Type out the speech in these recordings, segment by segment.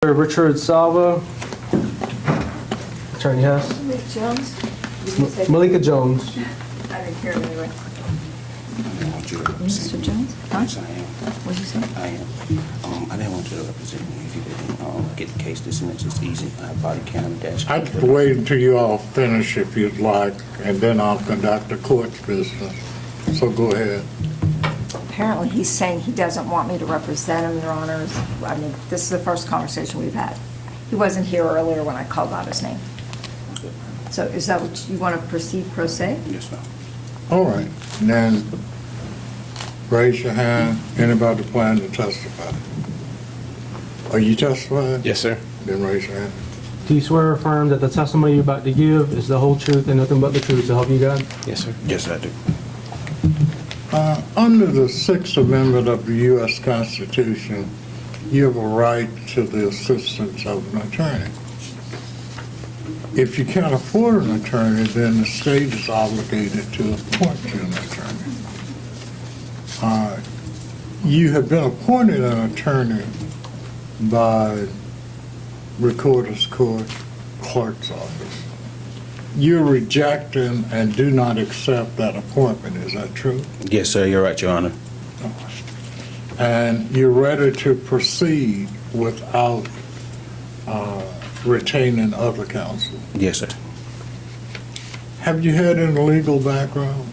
Richard Salva. Attorney Hess. Malik Jones? Did you say- Malika Jones. I didn't hear him anyway. I didn't want you to represent Mr. me. Jones? Huh? Yes, I am. What did you say? I am. I didn't want you to represent me if you didn't get the case dismissed. It's easy. I have body cam, dash cam. I'd wait until you all finish if you'd like, and then I'll conduct the court's business. So go ahead. Apparently, he's saying he doesn't want me to represent him, Your Honors. I mean, this is the first conversation we've had. He wasn't here earlier when I called out his name. So is that what you want to proceed pro se? Yes, ma'am. All right, then raise your hand. Anybody plan to testify? Are you testifying? Yes, sir. Then raise your hand. Do you swear or affirm that the testimony you're about to give is the whole truth and nothing but the truth, so help you God? Yes, sir. Yes, I do. Under the Sixth Amendment of the U.S. Constitution, you have a right to the assistance of an attorney. If you can't afford an attorney, then the state is obligated to appoint you an attorney. You have been appointed an attorney by Recorder's Court, Clerk's Office. You're rejecting and do not accept that appointment, is that true? Yes, sir. You're right, Your Honor. And you're ready to proceed without retaining other counsel. Yes, sir. Have you had any legal background?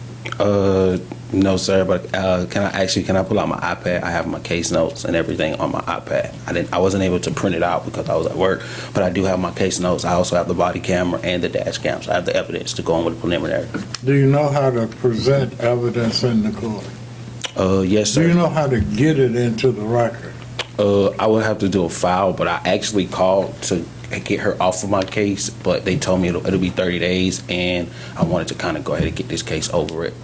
No, sir. But can I pull out my iPad? I have my case notes and everything on my iPad. I wasn't able to print it out because I was at work, but I do have my case notes. I also have the body camera and the dash cam, so I have the evidence to go on with the preliminary. Do you know how to present evidence in the court? Yes, sir. Do you know how to get it into the record? I would have to do a file, but I actually called to get her off of my case, but they told me it'll be 30 days, and I wanted to kind of go ahead and get this case over it.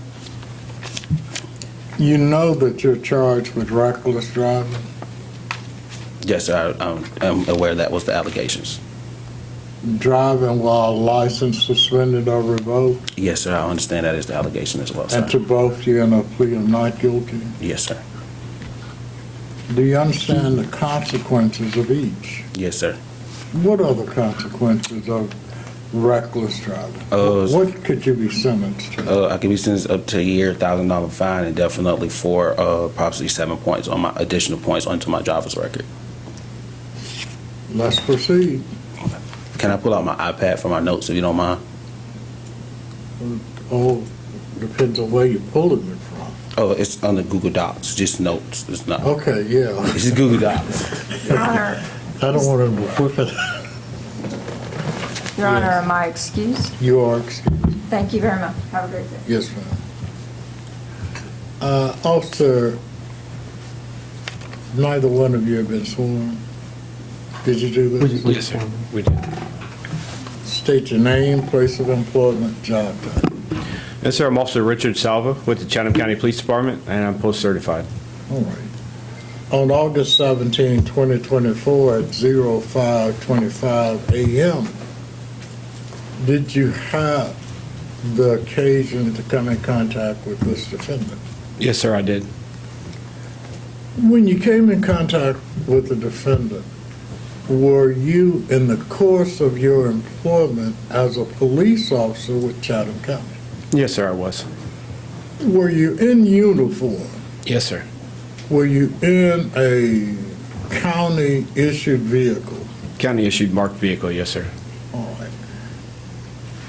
You know that you're charged with reckless driving? Yes, sir. I'm aware that was the allegations. Driving while license suspended or revoked? Yes, sir. I understand that is the allegation as well, And to sir. both you in a plea of not guilty? Yes, sir. Do you understand the consequences of each? Yes, sir. What are the consequences of reckless driving? What could you be sentenced to? I could be sentenced up to a year, $1,000 fine, and definitely for approximately 7 points on my additional points onto my driver's record. Let's proceed. Can I pull out my iPad for my notes if you don't mind? Oh, depends on where you're pulling it from. Oh, it's on the Google Docs, just notes. It's not. Okay, yeah. It's just Google Docs. Your Honor, I don't want to whip it. Your Honor, am I excused? You are excused. Thank you very much. Have a great day. Yes, ma'am. Officer, neither one of you have been sworn. Did you do Would you this? please Yes, sir. inform me? We did. State your name, place of employment, job title. Yes, sir. I'm Officer Richard Salva with the Chatham County Police Department, and I'm post-certified. All right. On August 17, 2024 at 05:25 a.m., did you have the occasion to come in contact with this defendant? Yes, sir, I did. When you came in contact with the defendant, were you in the course of your employment as a police officer with Chatham County? Yes, sir, I was. Were you in uniform? Yes, sir. Were you in a county-issued vehicle? County-issued marked vehicle, yes, sir. All right.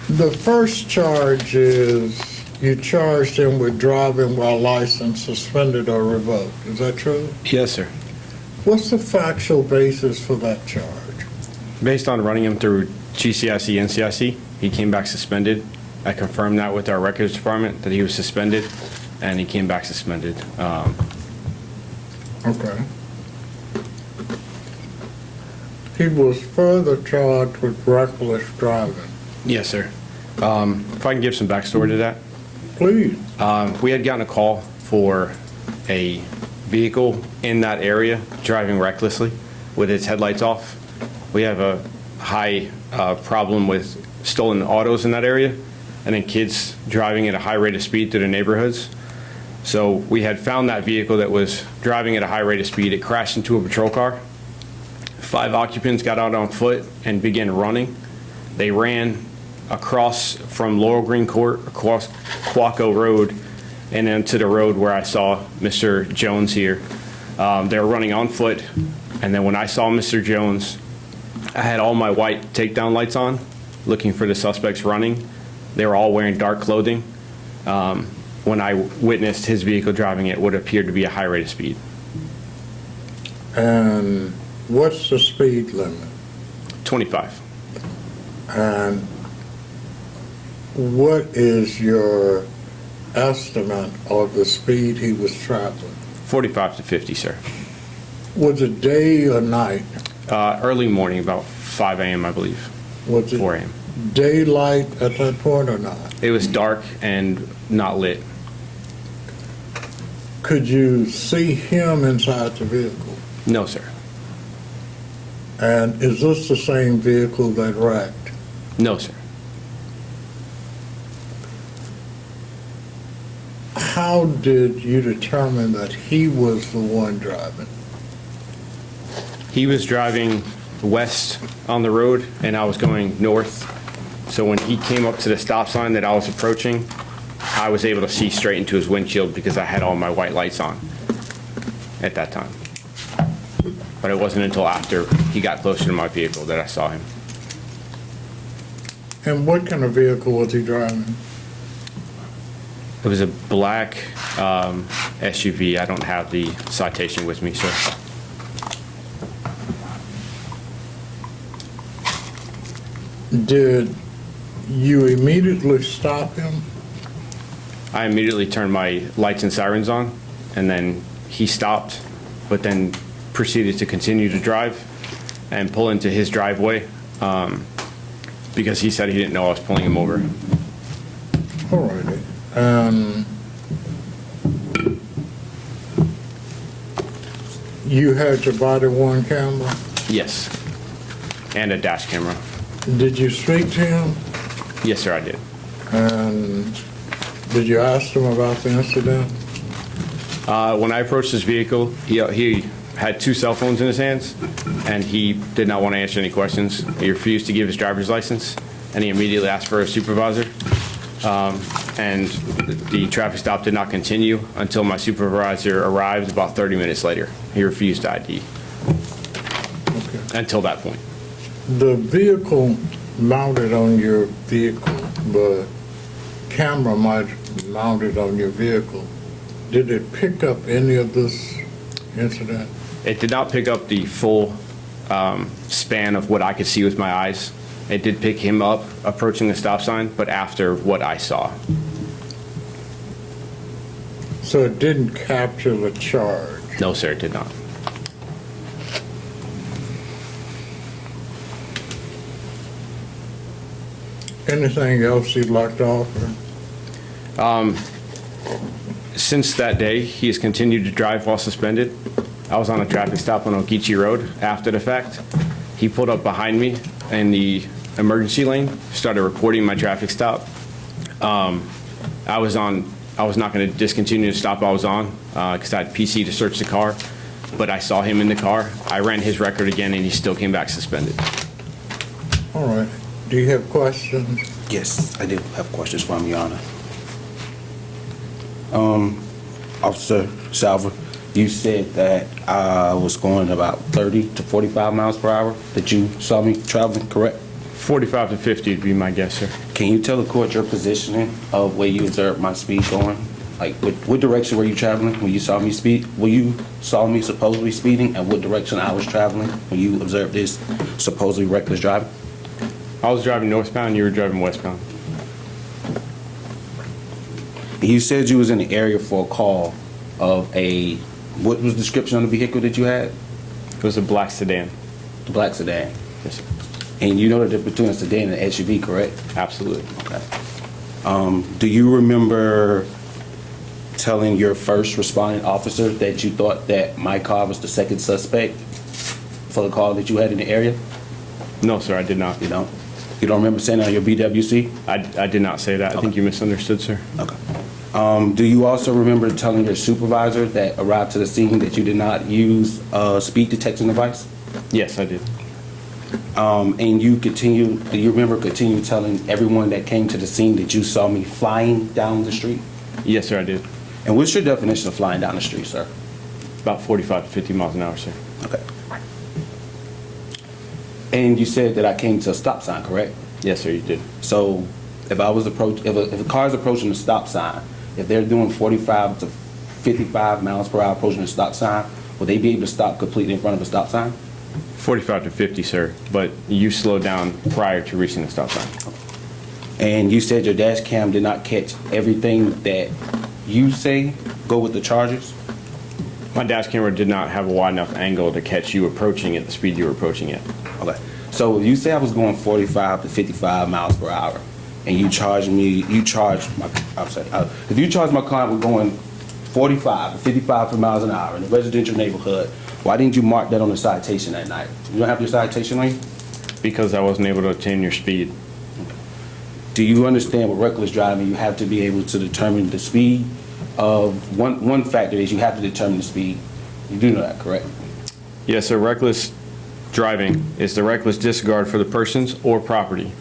The first charge is you charged him with driving while license suspended or revoked. Is that true? Yes, sir. What's the factual basis for that charge? Based on running him through GCIC, NCIC, he came back suspended. I confirmed that with our records department, that he was suspended, and he came back suspended. Okay. He was further charged with reckless driving. Yes, sir. If I can give some backstory to that. Please. We had gotten a call for a vehicle in that area driving recklessly with its headlights off. We have a high problem with stolen autos in that area, and then kids driving at a high rate of speed through the neighborhoods. So we had found that vehicle that was driving at a high rate of speed. It crashed into a patrol car. 5 occupants got out on foot and began running. They ran across from Laurel Green Court, across Quaco Road, and into the road where I saw Mr. Jones here. They were running on foot, and then when I saw Mr. Jones, I had all my white takedown lights on, looking for the suspects running. They were all wearing dark clothing. When I witnessed his vehicle driving, it would appear to be a high rate of speed. And what's the speed limit? 25. And what is your estimate of the speed he was traveling? 45 to 50, sir. Was it day or night? Early morning, about 5 a.m., I believe. Was it 4 a.m. daylight at that point or not? It was dark and not lit. Could you see him inside the vehicle? No, sir. And is this the same vehicle that wrecked? No, sir. How did you determine that he was the one driving? He was driving west on the road, and I was going north. So when he came up to the stop sign that I was approaching, I was able to see straight into his windshield because I had all my white lights on at that time. But it wasn't until after he got closer to my vehicle that I saw him. And what kind of vehicle was he driving? It was a black SUV. I don't have the citation with me, sir. Did you immediately stop him? I immediately turned my lights and sirens on, and then he stopped, but then proceeded to continue to drive and pull into his driveway because he said he didn't know I was pulling him over. All righty. You had your body worn camera? Yes, and a dash camera. Did you speak to him? Yes, sir, I did. And did you ask him about the incident? When I approached his vehicle, he had 2 cell phones in his hands, and he did not want to answer any questions. He refused to give his driver's license, and he immediately asked for a supervisor. And the traffic stop did not continue until my supervisor arrived about 30 minutes later. He refused ID until that point. The vehicle mounted on your vehicle, the camera mounted on your vehicle, did it pick up any of this incident? It did not pick up the full span of what I could see with my eyes. It did pick him up approaching the stop sign, but after what I saw. So it didn't capture the charge? No, sir, it did not. Anything else you'd like to offer? Since that day, he has continued to drive while suspended. I was on a traffic stop on Ogeechee Road after the fact. He pulled up behind me in the emergency lane, started recording my traffic stop. I was not going to discontinue the stop I was on because I had PC to search the car, but I saw him in the car. I ran his record again, and he still came back suspended. All right. Do you have questions? Yes, I do have questions for him, Your Honor. Officer Salver, you said that I was going about 30 to 45 miles per hour, that you saw me traveling, correct? 45 to 50 would be my guess, sir. Can you tell the court your positioning of where you observed my speed going? Like, what direction were you traveling when you saw me speed? When you saw me supposedly speeding, and what direction I was traveling when you observed this supposedly reckless driving? I was driving northbound, you were driving westbound. You said you was in the area for a call of what was the description on the vehicle that you had? It was a black sedan. The black sedan. Yes, sir. And you know the difference between a sedan and an SUV, correct? Absolutely. Okay. Do you remember telling your first responding officer that you thought that my car was the second suspect for the call that you had in the area? No, sir, I did not. You don't? You don't remember saying that on your BWC? I did not say that. I think you misunderstood, sir. Okay. Do you also remember telling your supervisor that arrived to the scene that you did not use a speed detection device? Yes, I did. And do you remember continue telling everyone that came to the scene that you saw me flying down the street? Yes, sir, I did. And what's your definition of flying down the street, sir? About 45 to 50 miles an hour, sir. Okay. And you said that I came to a stop sign, correct? Yes, sir, you did. So if a car is approaching a stop sign, if they're doing 45 to 55 miles per hour approaching a stop sign, will they be able to stop completely in front of a stop sign? 45 to 50, sir, but you slowed down prior to reaching the stop sign. And you said your dash cam did not catch everything that you say go with the charges? My dash camera did not have a wide enough angle to catch you approaching at the speed you were approaching it. Okay. So you say I was going 45 to 55 miles per hour, and if you charge my client with going 45 to 55 miles an hour in a residential neighborhood, why didn't you mark that on the citation that night? You don't have your citation on you? Because I wasn't able to attain your speed. Do you understand with reckless driving, you have to be able to determine the speed of, one factor is you have to determine the speed. You do know that, correct? Yes, sir, reckless driving is the reckless disregard for the persons or property.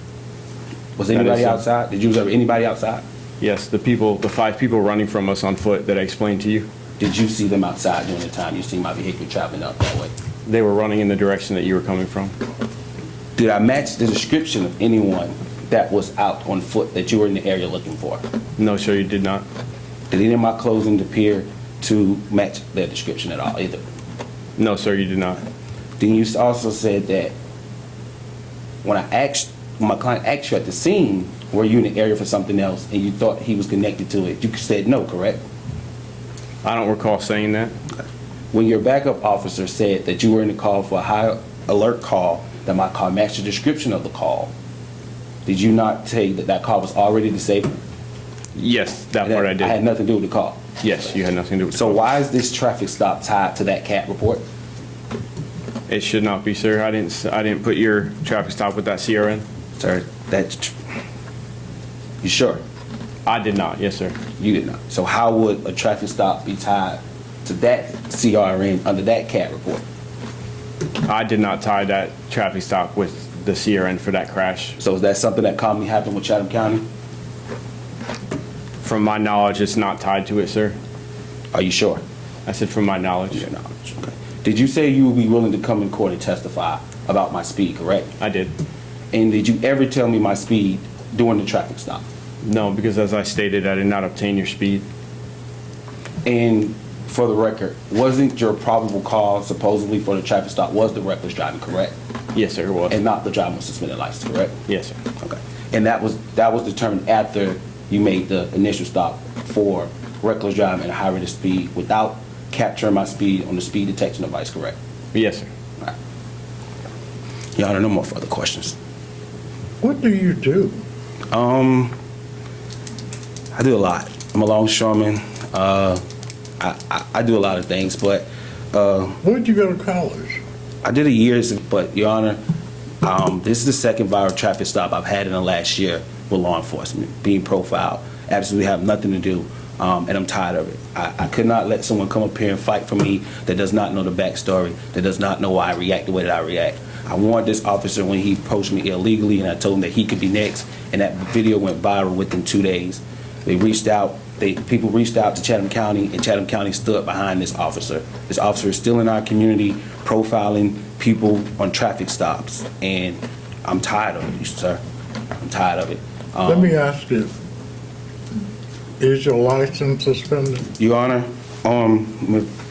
Was That anybody is, outside? Did you observe anybody outside? Yes, the 5 people running from us on foot that I explained to you, Did you see them outside during the time you see my vehicle traveling up that way? they were running in the direction that you were coming from. Did I match the description of anyone that was out on foot that you were in the area looking for? No, sir, you did not. Did any of my clothing appear to match their description at all either? No, sir, you did not. Then you also said that when my client asked you at the scene, were you in the area for something else and you thought he was connected to it, you said no, correct? I don't recall saying that. When your backup officer said that you were in the call for a high alert call, that my call matched the description of the call, did you not say that that call was already disabled? Yes, that part I I had did. nothing to do with the call. Yes, you had nothing to do with it. So why is this traffic stop tied to that CAT report? It should not be, sir. I didn't put your traffic stop with that CRN. Sir, you sure? I did not, yes, sir. You did not. So how would a traffic stop be tied to that CRN under that CAT report? I did not tie that traffic stop with the CRN for that crash. So is that something that commonly happened with Chatham County? From my knowledge, it's not tied to it, sir. Are you sure? I said from my knowledge. Your knowledge. Okay. Did you say you would be willing to come in court and testify about my speed, correct? I did. And did you ever tell me my speed during the traffic stop? No, because as I stated, I did not obtain your speed. And for the record, wasn't your probable cause supposedly for the traffic stop was the reckless driving, correct? Yes, sir, it was. And not the driving with suspended license, correct? Yes, sir. Okay. And that was determined after you made the initial stop for reckless driving at a high rate of speed without capturing my speed on the speed detection device, correct? Yes, sir. All right. Your Honor, no more further questions. What do you do? I do a lot. I'm a longshoreman. I do a lot of things, but Where'd you go to college? I did a year, but Your Honor, this is the second viral traffic stop I've had in the last year with law enforcement, being profiled. Absolutely have nothing to do, and I'm tired of it. I could not let someone come up here and fight for me that does not know the backstory, that does not know why I react the way that I react. I warned this officer when he approached me illegally, and I told him that he could be next, and that video went viral within 2 days. People reached out to Chatham County, and Chatham County stood behind this officer. This officer is still in our community profiling people on traffic stops, and I'm tired of it, sir. I'm tired of it. Let me ask you, is your license suspended? Your Honor,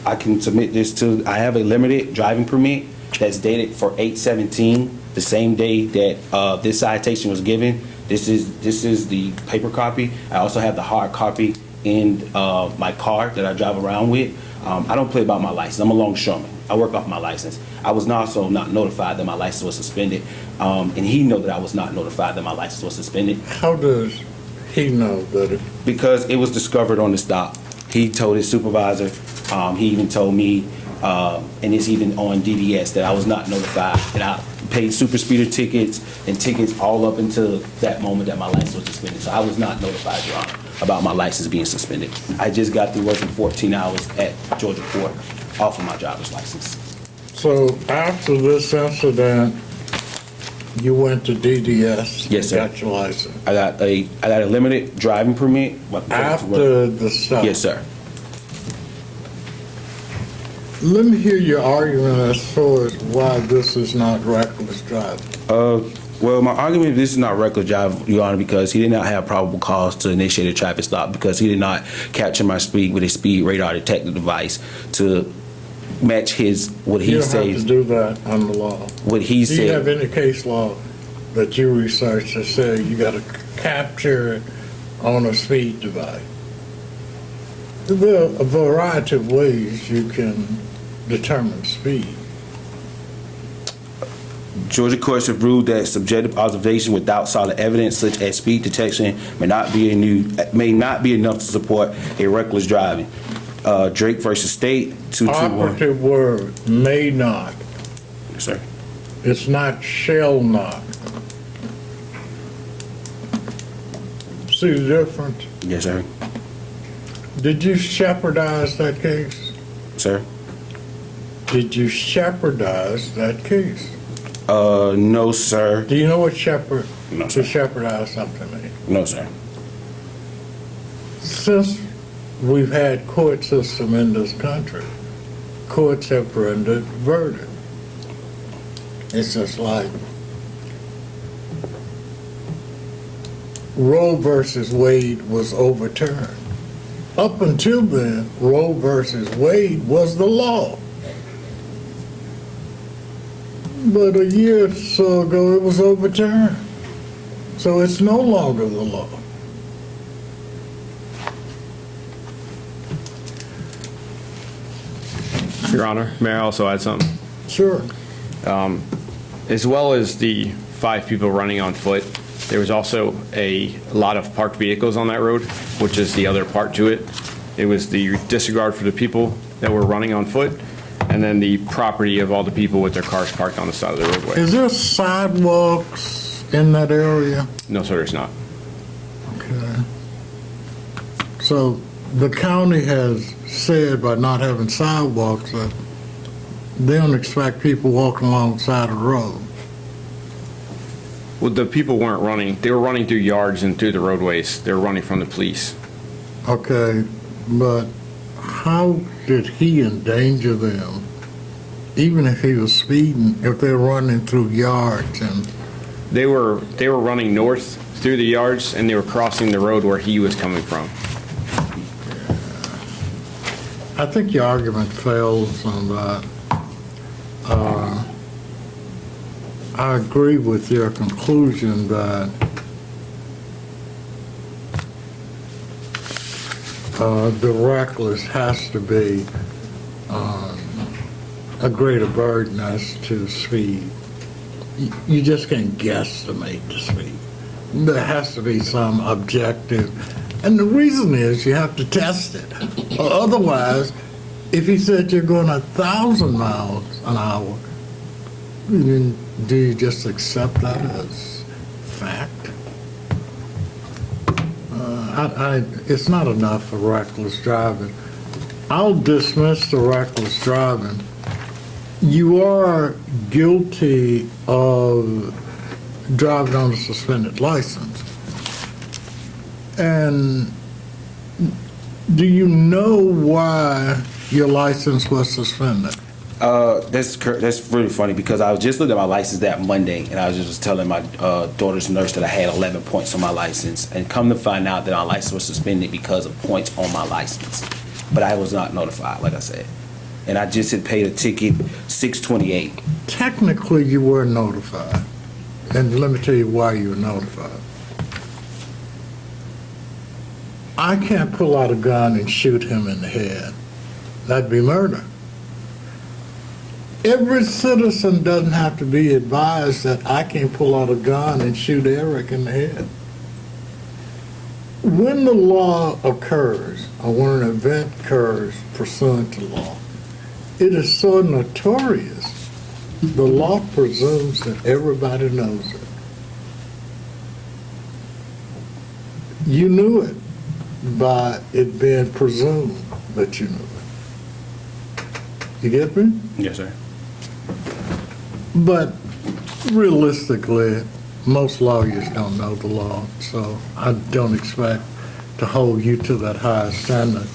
I can submit this to, I have a limited driving permit that's dated for 8/17, the same day that this citation was given. This is the paper copy. I also have the hard copy in my car that I drive around with. I don't play about my license. I'm a longshoreman. I work off my license. I was also not notified that my license was suspended, and he know that I was not notified that my license was suspended. How does he know that it? Because it was discovered on the stop. He told his supervisor, he even told me, and it's even on DDS, that I was not notified, and I paid super speeder tickets and tickets all up until that moment that my license was suspended. So I was not notified, Your Honor, about my license being suspended. I just got through working 14 hours at Georgia Port off of my driver's license. So after this incident, you went to DDS? Yes, sir. And got your license? I got a limited driving permit. After the stop? Yes, sir. Let me hear your argument as far as why this is not reckless driving. Well, my argument, this is not reckless drive, Your Honor, because he did not have probable cause to initiate a traffic stop, because he did not capture my speed with a speed radar detector device to match what he You don't have to says. do that under law. What he Do you have said. any case law that you researched that say you got to capture it on a speed device? There are a variety of ways you can determine speed. Georgia courts have ruled that subjective observation without solid evidence, such as speed detection, may not be enough to support a reckless driving. Drake versus State, 221. Operative word, may not. Yes, sir. It's not shall not. See the difference? Yes, sir. Did you shepherdize that case? Sir. Did you shepherdize that case? No, sir. Do you know what shepherd, No, to sir. shepherdize something means? No, sir. Since we've had court system in this country, courts have rendered verdict. It's just like Roe versus Wade was overturned. Up until then, Roe versus Wade was the law. But a year or so ago, it was overturned. So it's no longer the law. Your Honor, may I also add something? Sure. As well as the 5 people running on foot, there was also a lot of parked vehicles on that road, which is the other part to it. It was the disregard for the people that were running on foot, and then the property of all the people with their cars parked on the side of the roadway. Is there sidewalks in that area? No, sir, there's not. Okay. So the county has said by not having sidewalks that they don't expect people walking alongside the road. Well, the people weren't running. They were running through yards and through the roadways. They were running from the police. Okay, but how did he endanger them? Even if he was speeding, if they're running through yards and, They were running north through the yards, and they were crossing the road where he was coming from. I think your argument fails on that. I agree with your conclusion that the reckless has to be a greater burden as to speed. You just can't guesstimate the speed. There has to be some objective, and the reason is you have to test it. Otherwise, if he said you're going 1,000 miles an hour, then do you just accept that as fact? It's not enough for reckless driving. I'll dismiss the reckless driving. You are guilty of driving on a suspended license. And do you know why your license was suspended? That's really funny, because I was just looking at my license that Monday, and I was just telling my daughter's nurse that I had 11 points on my license, and come to find out that my license was suspended because of points on my license. But I was not notified, like I said. And I just had paid a ticket, $628. Technically, you were notified. And let me tell you why you were notified. I can't pull out a gun and shoot him in the head. That'd be murder. Every citizen doesn't have to be advised that I can pull out a gun and shoot Eric in the head. When the law occurs, or when an event occurs pursuant to law, it is so notorious, the law presumes that everybody knows it. You knew it by it being presumed that you knew it. You get me? Yes, sir. But realistically, most lawyers don't know the law, so I don't expect to hold you to that high standard.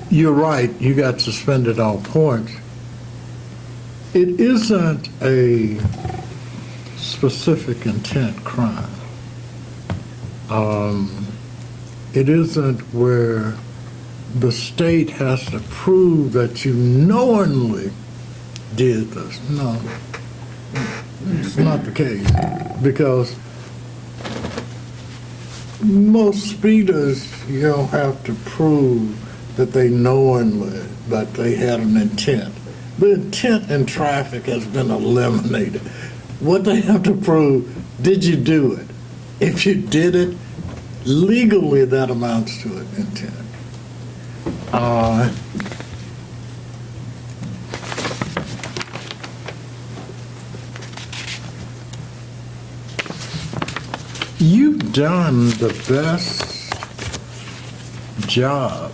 You're right, you got suspended on points. It isn't a specific intent crime. It isn't where the state has to prove that you knowingly did this. No, it's not the case. Because most speeders, you don't have to prove that they knowingly, that they had an intent. The intent in traffic has been eliminated. What they have to prove, did you do it? If you did it, legally that amounts to an intent. You've done the best job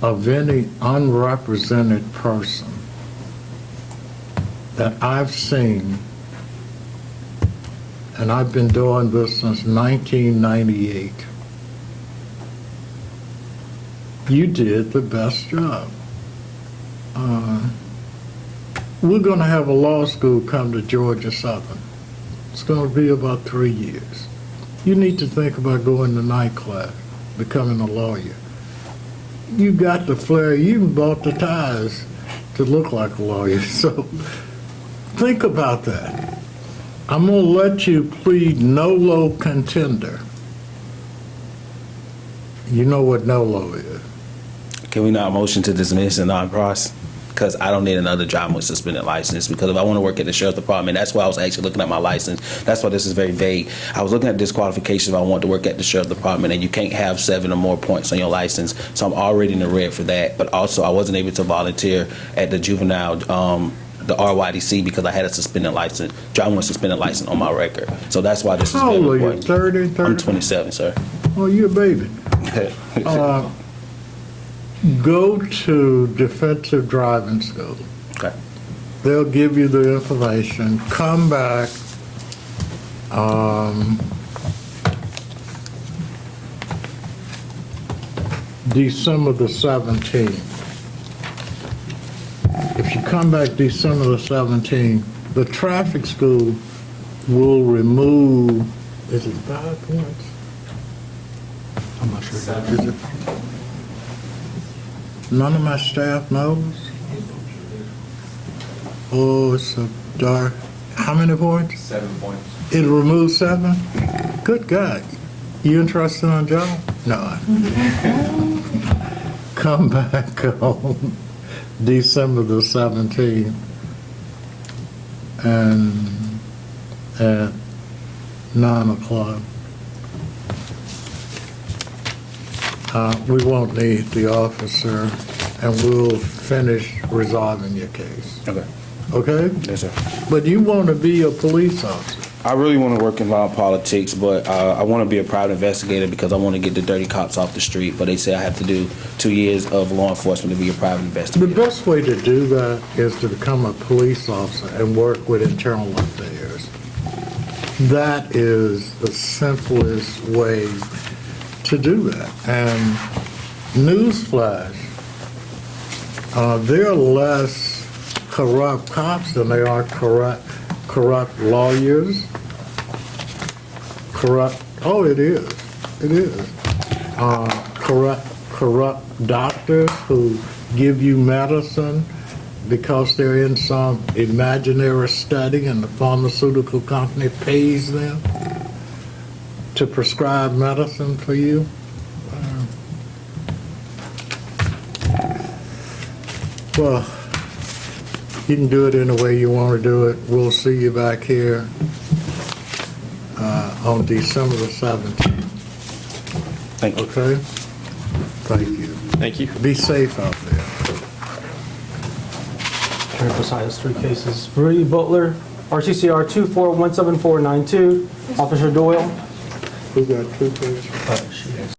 of any unrepresented person that I've seen, and I've been doing this since 1998. You did the best job. We're going to have a law school come to Georgia Southern. It's going to be about 3 years. You need to think about going to night class, becoming a lawyer. You got the flair, you even bought the ties to look like a lawyer. So think about that. I'm going to let you plead no-low contender. You know what no-low is. Can we not motion to dismiss and non-cross? Because I don't need another driver with suspended license. Because if I want to work at the sheriff's department, that's why I was actually looking at my license. That's why this is very vague. I was looking at disqualifications if I want to work at the sheriff's department, and you can't have 7 or more points on your license. So I'm already in the red for that. But also, I wasn't able to volunteer at the juvenile, the RYDC, because I had a suspended license, driving with suspended license on my record. So that's why this is How very old are you, important. 30? I'm 27, sir. Oh, you're a baby. Go to defensive driving school. Okay. They'll give you the information. Come back. December the 17th. If you come back December the 17th, the traffic school will remove, is it 5 points? I'm not sure. Is it? None of my staff knows? Oh, it's a dark, how many points? 7 points. It'll remove 7? Good God. You interested in a job? No. Come back on December the 17th and at 9 o'clock. We won't need the officer, and we'll finish resolving your case. Okay. Okay? Yes, sir. But you want to be a police officer. I really want to work in law and politics, but I want to be a private investigator because I want to get the dirty cops off the street. But they say I have to do 2 years of law enforcement to be a private The investigator. best way to do that is to become a police officer and work with internal affairs. That is the simplest way to do that. And newsflash, there are less corrupt cops than there are corrupt lawyers. It is. Corrupt doctors who give you medicine because they're in some imaginary study and the pharmaceutical company pays them to prescribe medicine for you. Well, you can do it any way you want to do it. We'll see you back here on December the 17th. Thank you. Okay? Thank you. Thank you. Be safe out there. Sheriff Josiah has 3 cases. Rudy Butler, RCCR 2417492. Officer Doyle. Who got 2 cases? She has